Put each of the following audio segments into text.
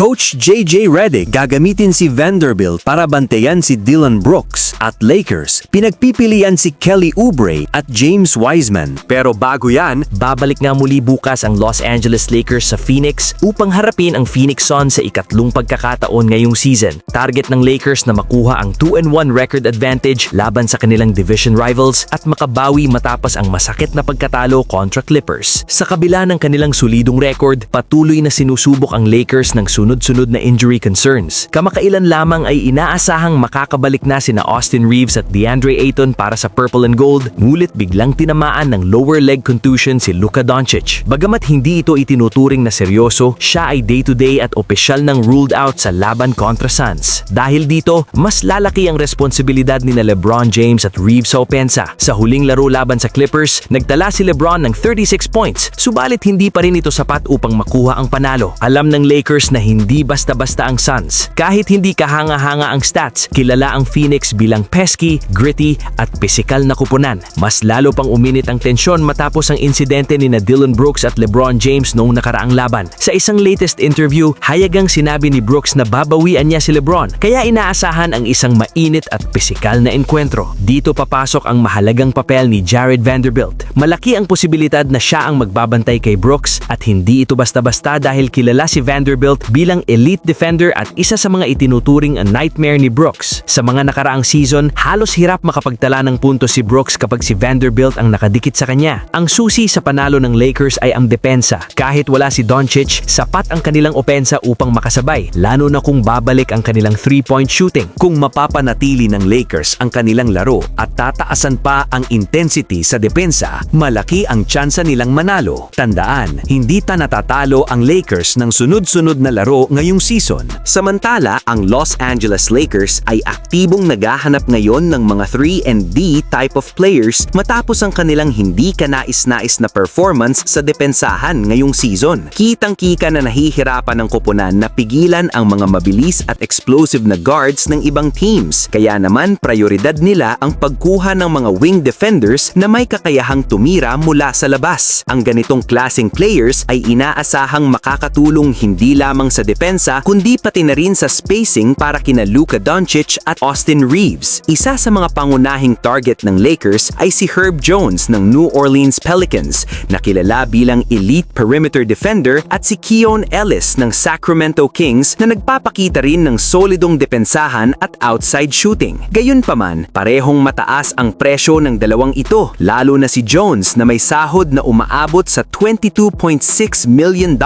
Coach JJ Redick gagamitin si Vanderbilt para bantayan si Dillon Brooks at Lakers. Pinagpipilian si Kelly Oubre at James Wiseman. Pero bago yan, Babalik nga muli bukas ang Los Angeles Lakers sa Phoenix upang harapin ang Phoenix Suns sa ikatlong pagkakataon ngayong season. Target ng Lakers na makuha ang 2-1 record advantage laban sa kanilang division rivals at makabawi matapos ang masakit na pagkatalo kontra Clippers. Sa kabila ng kanilang solidong record, patuloy na sinusubok ang Lakers ng sunod-sunod na injury concerns. Kamakailan lamang ay inaasahang makakabalik na sina Austin Reeves at DeAndre Ayton para sa Purple and Gold, ngulit biglang tinamaan ng lower leg contusion si Luka Doncic. Bagamat hindi ito itinuturing na seryoso, siya ay day-to-day at opisyal nang ruled out sa laban kontra Suns. Dahil dito, mas lalaki ang responsibilidad ni LeBron James at Reeves sa opensa. Sa huling laro laban sa Clippers, nagtala si LeBron ng 36 points, subalit hindi pa rin ito sapat upang makuha ang panalo. Alam ng Lakers na hindi basta-basta ang Suns. Kahit hindi kahanga-hanga ang stats, kilala ang Phoenix bilang pesky, gritty at pisikal na kupunan. Mas lalo pang uminit ang tensyon matapos ang insidente ni Dillon Brooks at LeBron James noong nakaraang laban. Sa isang latest interview, hayagang sinabi ni Brooks na babawian niya si LeBron, kaya inaasahan ang isang mainit at pisikal na enkwentro. Dito papasok ang mahalagang papel ni Jared Vanderbilt. Malaki ang posibilidad na siya ang magbabantay kay Brooks at hindi ito basta-basta dahil kilala si Vanderbilt bilang elite defender at isa sa mga itinuturing ang nightmare ni Brooks. Sa mga nakaraang season, halos hirap makapagtala ng punto si Brooks kapag si Vanderbilt ang nakadikit sa kanya. Ang susi sa panalo ng Lakers ay ang depensa. Kahit wala si Doncic, sapat ang kanilang opensa upang makasabay, lalo na kung babalik ang kanilang 3-point shooting. kung mapapanatili ng Lakers ang kanilang laro at tataasan pa ang intensity sa depensa, malaki ang tsansa nilang manalo. Tandaan, hindi natatalo ang Lakers ng sunod-sunod na laro ngayong season. Samantala, ang Los Angeles Lakers ay aktibong naghahanap ngayon ng mga 3-and-D type of players matapos ang kanilang hindi kanais-nais na performance sa depensahan ngayong season. Kitang-kita na nahihirapan ng koponan na pigilan ang mga mabilis at explosive na guards ng ibang teams. Kaya naman, prioridad nila ang pagkuha ng mga wing defenders na may kakayahang tumira mula sa labas. Ang ganitong klaseng players ay inaasahang makakatulong hindi lamang sa depensa kundi pati na rin sa spacing para kina Luka Doncic at Austin Reeves. Isa sa mga pangunahing target ng Lakers ay si Herb Jones ng New Orleans Pelicans na kilala bilang elite perimeter defender at si Keon Ellis ng Sacramento Kings na nagpapakita rin ng solidong depensahan at outside shooting. Gayunpaman, parehong mataas ang presyo ng dalawang ito, lalo na si Jones na may sahod na umaabot sa $22.6 million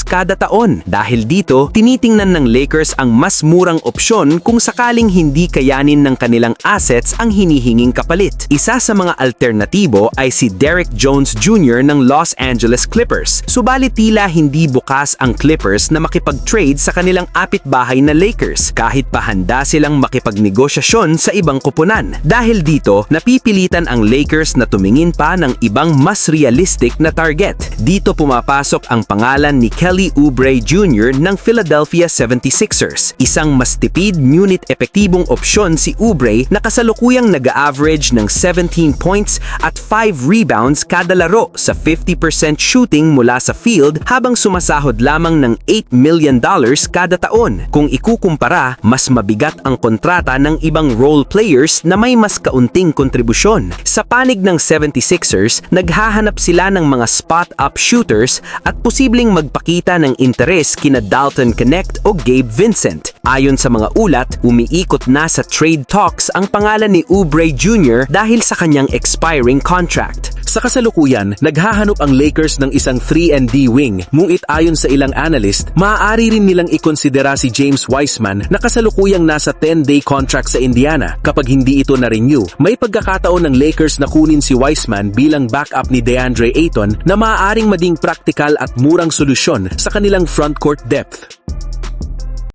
kada taon. Dahil dito, tinitingnan ng Lakers ang mas murang opsyon kung sakaling hindi kayanin ng kanilang assets ang hinihinging kapalit. Isa sa mga alternatibo ay si Derrick Jones Jr. ng Los Angeles Clippers. Subalit tila hindi bukas ang Clippers na makipag-trade sa kanilang apitbahay na Lakers kahit pa handa silang makipagnegosasyon sa ibang koponan. Dahil dito, napipilitan ang Lakers na tumingin pa ng ibang mas realistic na target. Dito pumapasok ang pangalan ni Kelly Oubre Jr. ng Philadelphia 76ers. Isang mas tipid ngunit epektibong opsyon si Oubre na kasalukuyang nag-average ng 17 points at 5 rebounds kada laro sa 50% shooting mula sa field habang sumasahod lamang ng $8 million kada taon. Kung ikukumpara, mas mabigat ang kontrata ng ibang role players na may mas kaunting kontribusyon. Sa panig ng 76ers, naghahanap sila ng mga spot-up shooters at posibleng magpakita ng interes kina Dalton Knecht o Gabe Vincent. Ayon sa mga ulat, umiikot na sa trade talks ang pangalan ni Oubre Jr. dahil sa kanyang expiring contract. Sa kasalukuyan, naghahanap ang Lakers ng isang 3-and-D wing, ngunit ayon sa ilang analyst, maaari rin nilang ikonsidera si James Wiseman na kasalukuyang nasa 10-day contract sa Indiana. Kapag hindi ito na-renew, may pagkakataon ng Lakers na kunin si Wiseman bilang backup ni DeAndre Ayton na maaaring maging praktikal at murang solusyon sa kanilang frontcourt depth.